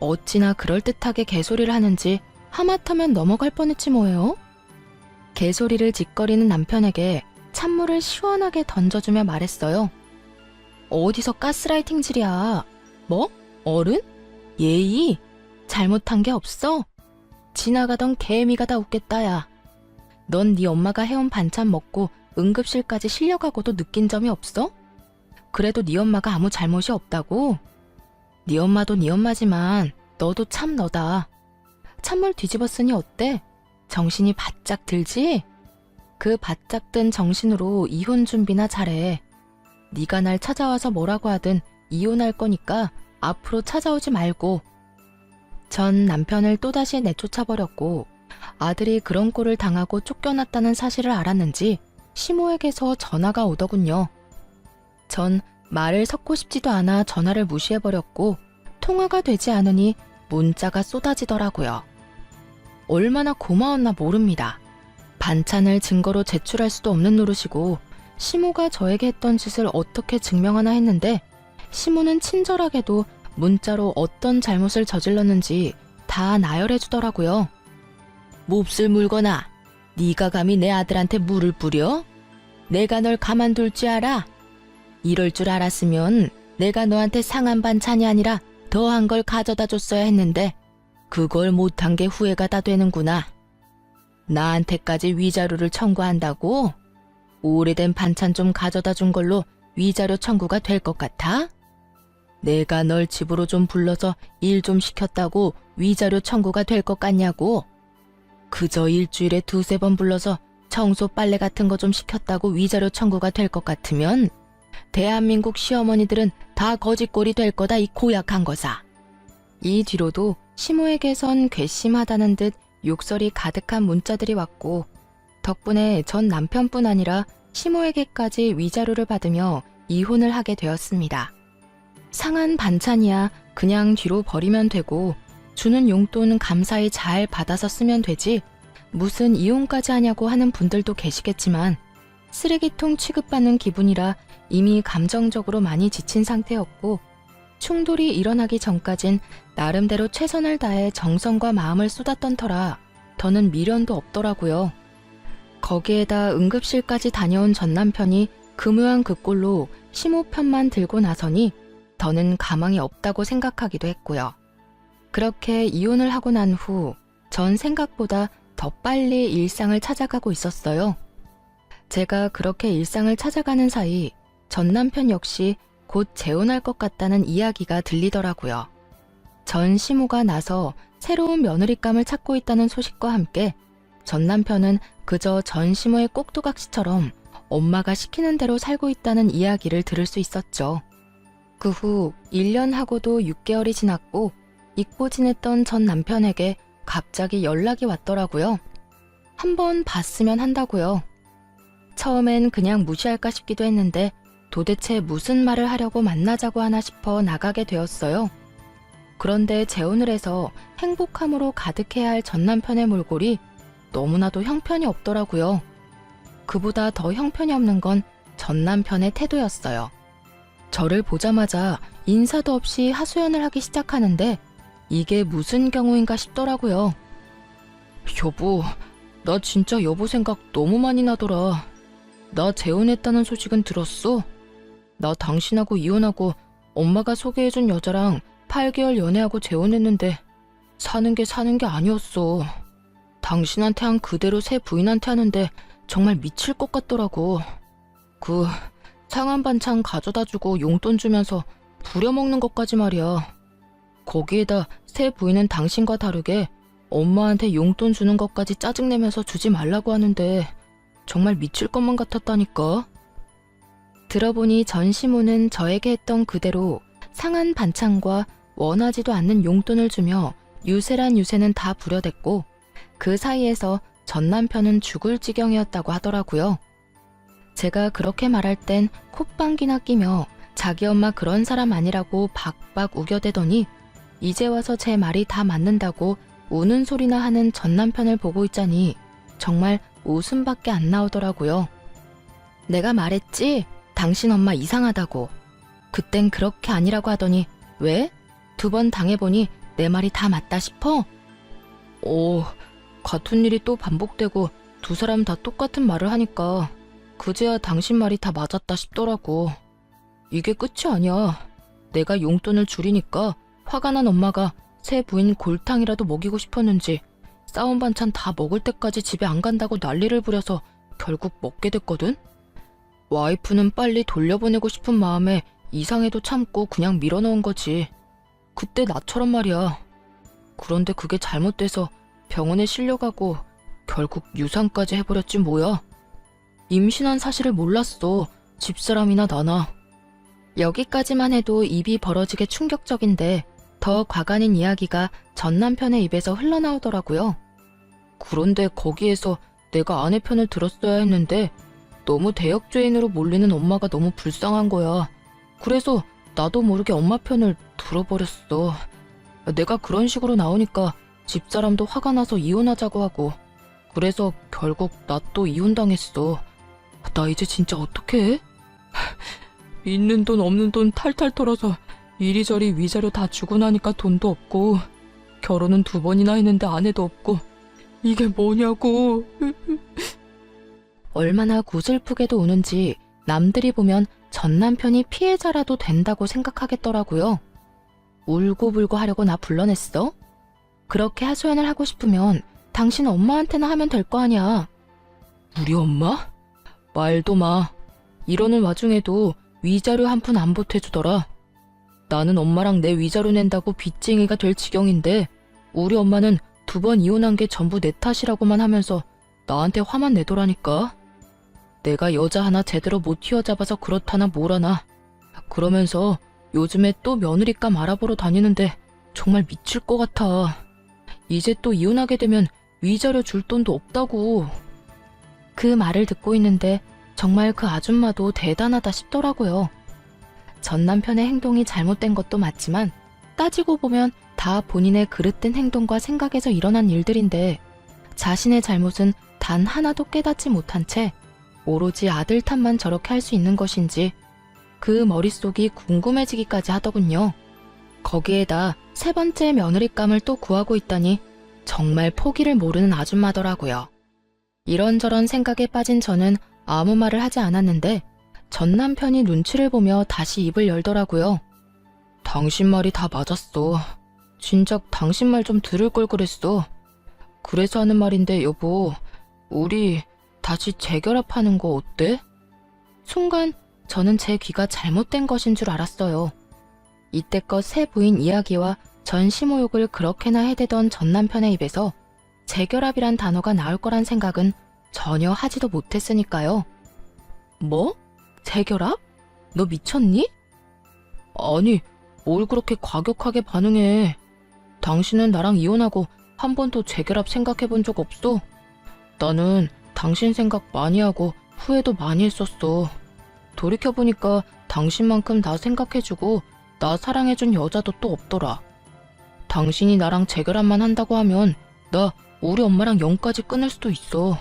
어찌나 그럴듯하게 개소리를 하는지 하마터면 넘어갈 뻔했지 뭐예요. 개소리를 짓거리는 남편에게 찬물을 시원하게 던져주며 말했어요. 어디서 가스라이팅질이야. 뭐? 어른? 예의? 잘못한 게 없어? 지나가던 개미가 다 웃겠다 야. 넌 네 엄마가 해온 반찬 먹고 응급실까지 실려가고도 느낀 점이 없어? 그래도 네 엄마가 아무 잘못이 없다고? 네 엄마도 네 엄마지만 너도 참 너다. 찬물 뒤집었으니 어때? 정신이 바짝 들지? 그 바짝 든 정신으로 이혼 준비나 잘해. 네가 날 찾아와서 뭐라고 하든 이혼할 거니까 앞으로 찾아오지 말고. 전 남편을 또다시 내쫓아버렸고 아들이 그런 꼴을 당하고 쫓겨났다는 사실을 알았는지 시모에게서 전화가 오더군요. 전 말을 섞고 싶지도 않아 전화를 무시해버렸고 통화가 되지 않으니 문자가 쏟아지더라고요. 얼마나 고마웠나 모릅니다. 반찬을 증거로 제출할 수도 없는 노릇이고 시모가 저에게 했던 짓을 어떻게 증명하나 했는데 시모는 친절하게도 문자로 어떤 잘못을 저질렀는지 다 나열해 주더라고요. 몹쓸 물거나 네가 감히 내 아들한테 물을 뿌려? 내가 널 가만둘 줄 알아? 이럴 줄 알았으면 내가 너한테 상한 반찬이 아니라 더한 걸 가져다 줬어야 했는데 그걸 못한 게 후회가 다 되는구나. 나한테까지 위자료를 청구한다고? 오래된 반찬 좀 가져다 준 걸로 위자료 청구가 될 것 같아? 내가 널 집으로 좀 불러서 일 좀 시켰다고 위자료 청구가 될 것 같냐고? 그저 일주일에 2-3번 불러서 청소 빨래 같은 거 좀 시켰다고 위자료 청구가 될 것 같으면 대한민국 시어머니들은 다 거짓골이 될 거다 이 고약한 거사. 이 뒤로도 시모에게선 괘씸하다는 듯 욕설이 가득한 문자들이 왔고 덕분에 전 남편뿐 아니라 시모에게까지 위자료를 받으며 이혼을 하게 되었습니다. 상한 반찬이야 그냥 뒤로 버리면 되고 주는 용돈 감사히 잘 받아서 쓰면 되지 무슨 이혼까지 하냐고 하는 분들도 계시겠지만 쓰레기통 취급받는 기분이라 이미 감정적으로 많이 지친 상태였고 충돌이 일어나기 전까진 나름대로 최선을 다해 정성과 마음을 쏟았던 터라 더는 미련도 없더라고요. 거기에다 응급실까지 다녀온 전 남편이 금요한그꼴로 시모 편만 들고 나서니 더는 가망이 없다고 생각하기도 했고요. 그렇게 이혼을 하고 난 후 전 생각보다 더 빨리 일상을 찾아가고 있었어요. 제가 그렇게 일상을 찾아가는 사이 전 남편 역시 곧 재혼할 것 같다는 이야기가 들리더라고요. 전 시모가 나서 새로운 며느리감을 찾고 있다는 소식과 함께 전 남편은 그저 전 시모의 꼭두각시처럼 엄마가 시키는 대로 살고 있다는 이야기를 들을 수 있었죠. 그 후 1년하고도 6개월이 지났고 잊고 지냈던 전 남편에게 갑자기 연락이 왔더라고요. 한번 봤으면 한다고요. 처음엔 그냥 무시할까 싶기도 했는데 도대체 무슨 말을 하려고 만나자고 하나 싶어 나가게 되었어요. 그런데 재혼을 해서 행복함으로 가득해야 할 전 남편의 몰골이 너무나도 형편이 없더라고요. 그보다 더 형편이 없는 건 전 남편의 태도였어요. 저를 보자마자 인사도 없이 하소연을 하기 시작하는데 이게 무슨 경우인가 싶더라고요. 여보, 나 진짜 여보 생각 너무 많이 나더라. 나 재혼했다는 소식은 들었어? 나 당신하고 이혼하고 엄마가 소개해준 여자랑 8개월 연애하고 재혼했는데 사는 게 아니었어. 당신한테 한 그대로 새 부인한테 하는데 정말 미칠 것 같더라고. 그 상한 반찬 가져다주고 용돈 주면서 부려먹는 것까지 말이야. 거기에다 새 부인은 당신과 다르게 엄마한테 용돈 주는 것까지 짜증내면서 주지 말라고 하는데 정말 미칠 것만 같았다니까. 들어보니 전 시모는 저에게 했던 그대로 상한 반찬과 원하지도 않는 용돈을 주며 유세란 유세는 다 부려댔고 그 사이에서 전 남편은 죽을 지경이었다고 하더라고요. 제가 그렇게 말할 땐 콧방귀나 끼며 자기 엄마 그런 사람 아니라고 박박 우겨대더니 이제 와서 제 말이 다 맞는다고 우는 소리나 하는 전 남편을 보고 있자니 정말 웃음밖에 안 나오더라고요. 내가 말했지? 당신 엄마 이상하다고. 그땐 그렇게 아니라고 하더니 왜? 2번 당해보니 내 말이 다 맞다 싶어? 같은 일이 또 반복되고 두 사람 다 똑같은 말을 하니까 그제야 당신 말이 다 맞았다 싶더라고. 이게 끝이 아니야. 내가 용돈을 줄이니까 화가 난 엄마가 새 부인 골탕이라도 먹이고 싶었는지 싸운 반찬 다 먹을 때까지 집에 안 간다고 난리를 부려서 결국 먹게 됐거든? 와이프는 빨리 돌려보내고 싶은 마음에 이상해도 참고 그냥 밀어넣은 거지. 그때 나처럼 말이야. 그런데 그게 잘못돼서 병원에 실려가고 결국 유산까지 해버렸지 뭐야. 임신한 사실을 몰랐어. 집사람이나 나나. 여기까지만 해도 입이 벌어지게 충격적인데 더 과간인 이야기가 전 남편의 입에서 흘러나오더라고요. 그런데 거기에서 내가 아내 편을 들었어야 했는데 너무 대역죄인으로 몰리는 엄마가 너무 불쌍한 거야. 그래서 나도 모르게 엄마 편을 들어버렸어. 내가 그런 식으로 나오니까 집사람도 화가 나서 이혼하자고 하고 그래서 결국 나 또 이혼당했어. 나 이제 진짜 어떡해? 있는 돈 없는 돈 탈탈 털어서 이리저리 위자료 다 주고 나니까 돈도 없고 결혼은 2번이나 했는데 아내도 없고 이게 뭐냐고. 얼마나 구슬프게도 우는지 남들이 보면 전 남편이 피해자라도 된다고 생각하겠더라고요. 울고불고 하려고 나 불러냈어? 그렇게 하소연을 하고 싶으면 당신 엄마한테나 하면 될 거 아니야. 우리 엄마? 말도 마. 이러는 와중에도 위자료 한 푼 안 보태주더라. 나는 엄마랑 내 위자료 낸다고 빚쟁이가 될 지경인데 우리 엄마는 2번 이혼한 게 전부 내 탓이라고만 하면서 나한테 화만 내더라니까. 내가 여자 하나 제대로 못 휘어잡아서 그렇다나 뭐라나. 그러면서 요즘에 또 며느리감 알아보러 다니는데 정말 미칠 것 같아. 이제 또 이혼하게 되면 위자료 줄 돈도 없다고. 그 말을 듣고 있는데 정말 그 아줌마도 대단하다 싶더라고요. 전 남편의 행동이 잘못된 것도 맞지만 따지고 보면 다 본인의 그릇된 행동과 생각에서 일어난 일들인데 자신의 잘못은 단 하나도 깨닫지 못한 채 오로지 아들 탓만 저렇게 할 수 있는 것인지 그 머릿속이 궁금해지기까지 하더군요. 거기에다 세 번째 며느리감을 또 구하고 있다니 정말 포기를 모르는 아줌마더라고요. 이런저런 생각에 빠진 저는 아무 말을 하지 않았는데 전 남편이 눈치를 보며 다시 입을 열더라고요. 당신 말이 다 맞았어. 진작 당신 말 좀 들을 걸 그랬어. 그래서 하는 말인데 여보, 우리 다시 재결합하는 거 어때? 순간 저는 제 귀가 잘못된 것인 줄 알았어요. 이때껏 새 부인 이야기와 전 시모욕을 그렇게나 해대던 전 남편의 입에서 재결합이란 단어가 나올 거란 생각은 전혀 하지도 못했으니까요. 뭐? 재결합? 너 미쳤니? 아니, 뭘 그렇게 과격하게 반응해. 당신은 나랑 이혼하고 한 번도 재결합 생각해 본 적 없어? 나는 당신 생각 많이 하고 후회도 많이 했었어. 돌이켜보니까 당신만큼 나 생각해주고 나 사랑해준 여자도 또 없더라. 당신이 나랑 재결합만 한다고 하면 나 우리 엄마랑 영까지 끊을 수도 있어.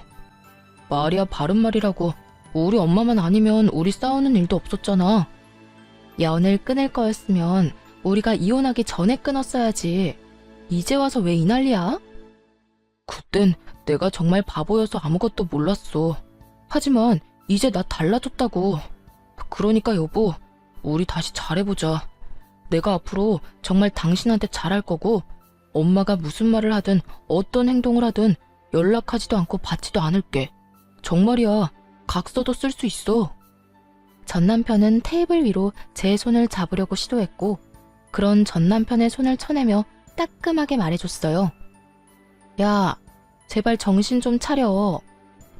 말이야 바른 말이라고. 우리 엄마만 아니면 우리 싸우는 일도 없었잖아. 연을 끊을 거였으면 우리가 이혼하기 전에 끊었어야지. 이제 와서 왜 이 난리야? 그땐 내가 정말 바보여서 아무것도 몰랐어. 하지만 이제 나 달라졌다고. 그러니까 여보, 우리 다시 잘해보자. 내가 앞으로 정말 당신한테 잘할 거고 엄마가 무슨 말을 하든 어떤 행동을 하든 연락하지도 않고 받지도 않을게. 정말이야. 각서도 쓸 수 있어. 전 남편은 테이블 위로 제 손을 잡으려고 시도했고 그런 전 남편의 손을 쳐내며 따끔하게 말해줬어요. 야, 제발 정신 좀 차려.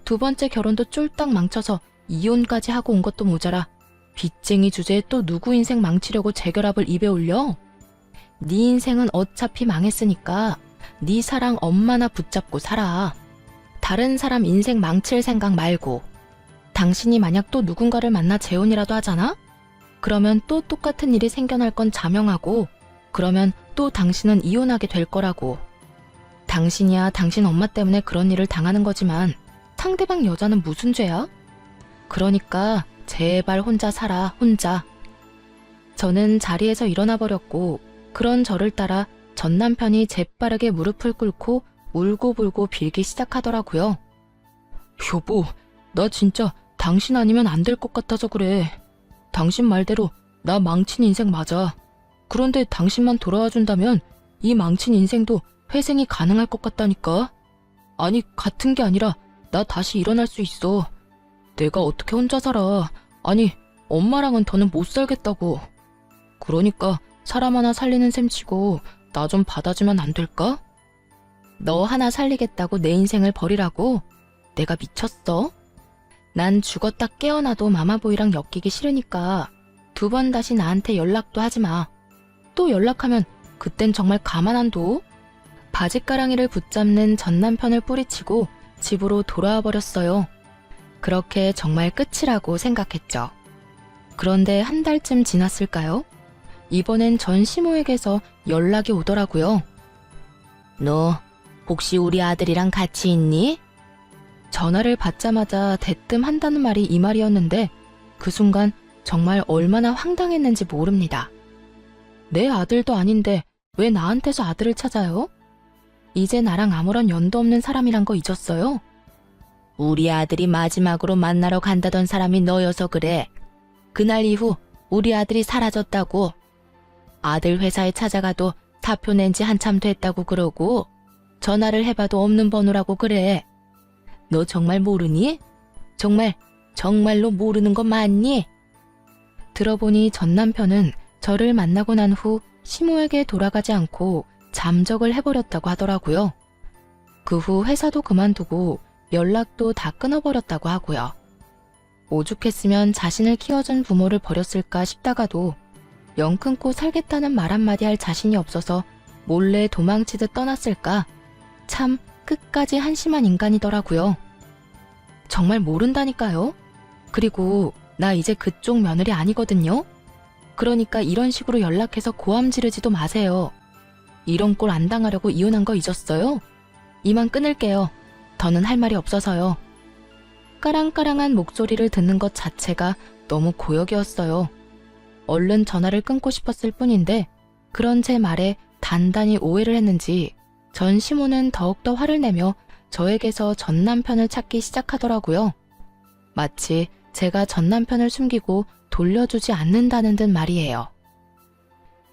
두 번째 결혼도 쫄딱 망쳐서 이혼까지 하고 온 것도 모자라 빚쟁이 주제에 또 누구 인생 망치려고 재결합을 입에 올려? 네 인생은 어차피 망했으니까 네 사랑 엄마나 붙잡고 살아. 다른 사람 인생 망칠 생각 말고. 당신이 만약 또 누군가를 만나 재혼이라도 하잖아? 그러면 또 똑같은 일이 생겨날 건 자명하고 그러면 또 당신은 이혼하게 될 거라고. 당신이야 당신 엄마 때문에 그런 일을 당하는 거지만 상대방 여자는 무슨 죄야? 그러니까 제발 혼자 살아, 혼자. 저는 자리에서 일어나 버렸고 그런 저를 따라 전 남편이 재빠르게 무릎을 꿇고 울고불고 빌기 시작하더라고요. 여보, 나 진짜 당신 아니면 안 될 것 같아서 그래. 당신 말대로 나 망친 인생 맞아. 그런데 당신만 돌아와 준다면 이 망친 인생도 회생이 가능할 것 같다니까. 아니, 같은 게 아니라 나 다시 일어날 수 있어. 내가 어떻게 혼자 살아. 아니, 엄마랑은 더는 못 살겠다고. 그러니까 사람 하나 살리는 셈 치고 나 좀 받아주면 안 될까? 너 하나 살리겠다고 내 인생을 버리라고? 내가 미쳤어? 난 죽었다 깨어나도 마마보이랑 엮이기 싫으니까 두 번 다시 나한테 연락도 하지 마. 또 연락하면 그땐 정말 가만 안 둬. 바짓가랑이를 붙잡는 전 남편을 뿌리치고 집으로 돌아와 버렸어요. 그렇게 정말 끝이라고 생각했죠. 그런데 한 달쯤 지났을까요? 이번엔 전 시모에게서 연락이 오더라고요. 너 혹시 우리 아들이랑 같이 있니? 전화를 받자마자 대뜸 한다는 말이 이 말이었는데 그 순간 정말 얼마나 황당했는지 모릅니다. 내 아들도 아닌데 왜 나한테서 아들을 찾아요? 이제 나랑 아무런 연도 없는 사람이란 거 잊었어요? 우리 아들이 마지막으로 만나러 간다던 사람이 너여서 그래. 그날 이후 우리 아들이 사라졌다고. 아들 회사에 찾아가도 사표 낸 지 한참 됐다고 그러고 전화를 해봐도 없는 번호라고 그래. 너 정말 모르니? 정말로 모르는 거 맞니? 들어보니 전 남편은 저를 만나고 난 후 시모에게 돌아가지 않고 잠적을 해버렸다고 하더라고요. 그 후 회사도 그만두고 연락도 다 끊어버렸다고 하고요. 오죽했으면 자신을 키워준 부모를 버렸을까 싶다가도 영 끊고 살겠다는 말 한마디 할 자신이 없어서 몰래 도망치듯 떠났을까? 참 끝까지 한심한 인간이더라고요. 정말 모른다니까요. 그리고 나 이제 그쪽 며느리 아니거든요. 그러니까 이런 식으로 연락해서 고함 지르지도 마세요. 이런 꼴 안 당하려고 이혼한 거 잊었어요? 이만 끊을게요. 더는 할 말이 없어서요. 까랑까랑한 목소리를 듣는 것 자체가 너무 고역이었어요. 얼른 전화를 끊고 싶었을 뿐인데 그런 제 말에 단단히 오해를 했는지 전 시모는 더욱더 화를 내며 저에게서 전 남편을 찾기 시작하더라고요. 마치 제가 전 남편을 숨기고 돌려주지 않는다는 듯 말이에요.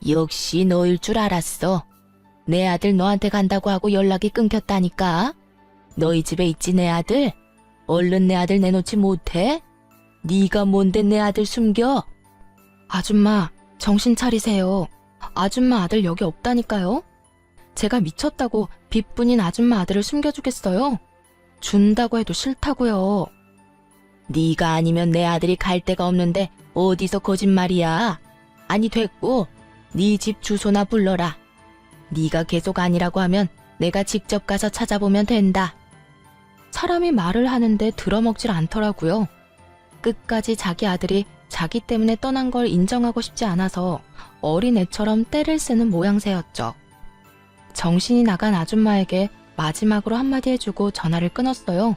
역시 너일 줄 알았어. 내 아들 너한테 간다고 하고 연락이 끊겼다니까. 너희 집에 있지 내 아들? 얼른 내 아들 내놓지 못해? 네가 뭔데 내 아들 숨겨? 아줌마, 정신 차리세요. 아줌마 아들 여기 없다니까요. 제가 미쳤다고 빚뿐인 아줌마 아들을 숨겨주겠어요? 준다고 해도 싫다고요. 네가 아니면 내 아들이 갈 데가 없는데 어디서 거짓말이야. 아니 됐고 네 집 주소나 불러라. 네가 계속 아니라고 하면 내가 직접 가서 찾아보면 된다. 사람이 말을 하는데 들어먹질 않더라고요. 끝까지 자기 아들이 자기 때문에 떠난 걸 인정하고 싶지 않아서 어린애처럼 떼를 쓰는 모양새였죠. 정신이 나간 아줌마에게 마지막으로 한마디 해주고 전화를 끊었어요.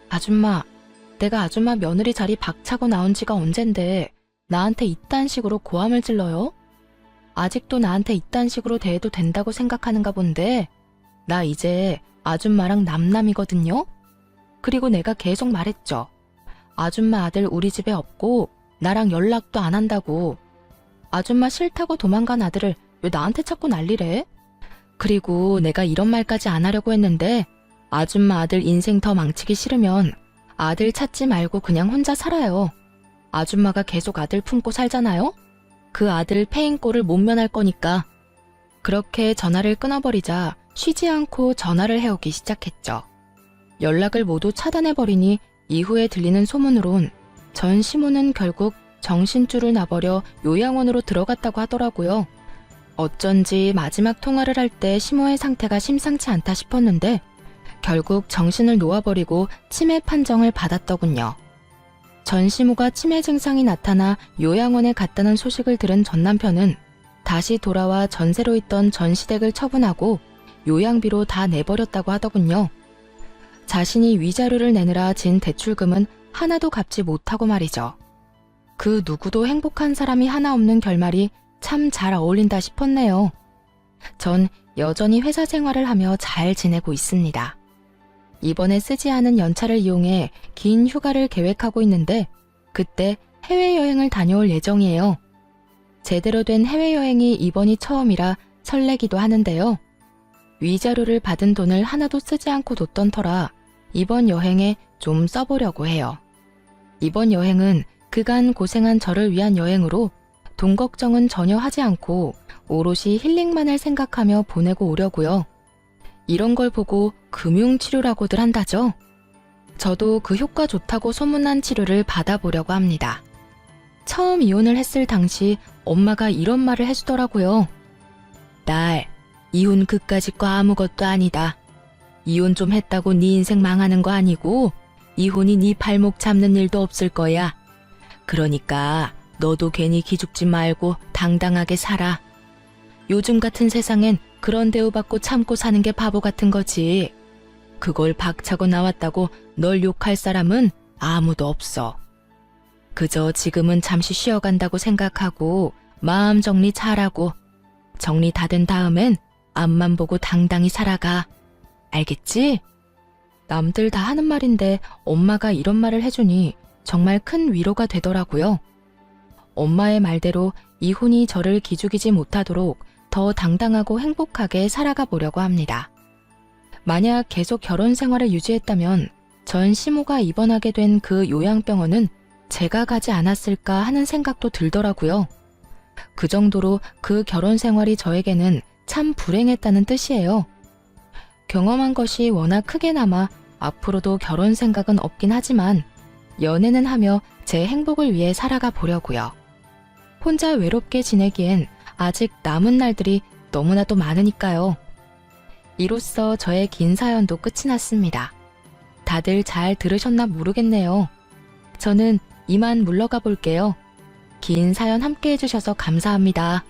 아줌마, 내가 아줌마 며느리 자리 박차고 나온 지가 언젠데 나한테 이딴 식으로 고함을 질러요? 아직도 나한테 이딴 식으로 대해도 된다고 생각하는가 본데 나 이제 아줌마랑 남남이거든요? 그리고 내가 계속 말했죠. 아줌마 아들 우리 집에 없고 나랑 연락도 안 한다고. 아줌마 싫다고 도망간 아들을 왜 나한테 찾고 난리래? 그리고 내가 이런 말까지 안 하려고 했는데 아줌마 아들 인생 더 망치기 싫으면 아들 찾지 말고 그냥 혼자 살아요. 아줌마가 계속 아들 품고 살잖아요? 그 아들 패인 꼴을 못 면할 거니까. 그렇게 전화를 끊어버리자 쉬지 않고 전화를 해오기 시작했죠. 연락을 모두 차단해버리니 이후에 들리는 소문으론 전 시모는 결국 정신줄을 놔버려 요양원으로 들어갔다고 하더라고요. 어쩐지 마지막 통화를 할 때 시모의 상태가 심상치 않다 싶었는데 결국 정신을 놓아버리고 치매 판정을 받았더군요. 전 시모가 치매 증상이 나타나 요양원에 갔다는 소식을 들은 전 남편은 다시 돌아와 전세로 있던 전시댁을 처분하고 요양비로 다 내버렸다고 하더군요. 자신이 위자료를 내느라 진 대출금은 하나도 갚지 못하고 말이죠. 그 누구도 행복한 사람이 하나 없는 결말이 참 잘 어울린다 싶었네요. 전 여전히 회사 생활을 하며 잘 지내고 있습니다. 이번에 쓰지 않은 연차를 이용해 긴 휴가를 계획하고 있는데 그때 해외여행을 다녀올 예정이에요. 제대로 된 해외여행이 이번이 처음이라 설레기도 하는데요. 위자료를 받은 돈을 하나도 쓰지 않고 뒀던 터라 이번 여행에 좀 써보려고 해요. 이번 여행은 그간 고생한 저를 위한 여행으로 돈 걱정은 전혀 하지 않고 오롯이 힐링만을 생각하며 보내고 오려고요. 이런 걸 보고 금융치료라고들 한다죠. 저도 그 효과 좋다고 소문난 치료를 받아보려고 합니다. 처음 이혼을 했을 당시 엄마가 이런 말을 해주더라고요. 딸, 이혼 그까짓 거 아무것도 아니다. 이혼 좀 했다고 네 인생 망하는 거 아니고 이혼이 네 발목 잡는 일도 없을 거야. 그러니까 너도 괜히 기죽지 말고 당당하게 살아. 요즘 같은 세상엔 그런 대우받고 참고 사는 게 바보 같은 거지. 그걸 박차고 나왔다고 널 욕할 사람은 아무도 없어. 그저 지금은 잠시 쉬어간다고 생각하고 마음 정리 잘하고 정리 다 된 다음엔 앞만 보고 당당히 살아가. 알겠지? 남들 다 하는 말인데 엄마가 이런 말을 해주니 정말 큰 위로가 되더라고요. 엄마의 말대로 이혼이 저를 기죽이지 못하도록 더 당당하고 행복하게 살아가 보려고 합니다. 만약 계속 결혼 생활을 유지했다면 전 시모가 입원하게 된 그 요양병원은 제가 가지 않았을까 하는 생각도 들더라고요. 그 정도로 그 결혼 생활이 저에게는 참 불행했다는 뜻이에요. 경험한 것이 워낙 크게 남아 앞으로도 결혼 생각은 없긴 하지만 연애는 하며 제 행복을 위해 살아가 보려고요. 혼자 외롭게 지내기엔 아직 남은 날들이 너무나도 많으니까요. 이로써 저의 긴 사연도 끝이 났습니다. 다들 잘 들으셨나 모르겠네요. 저는 이만 물러가 볼게요. 긴 사연 함께 해주셔서 감사합니다.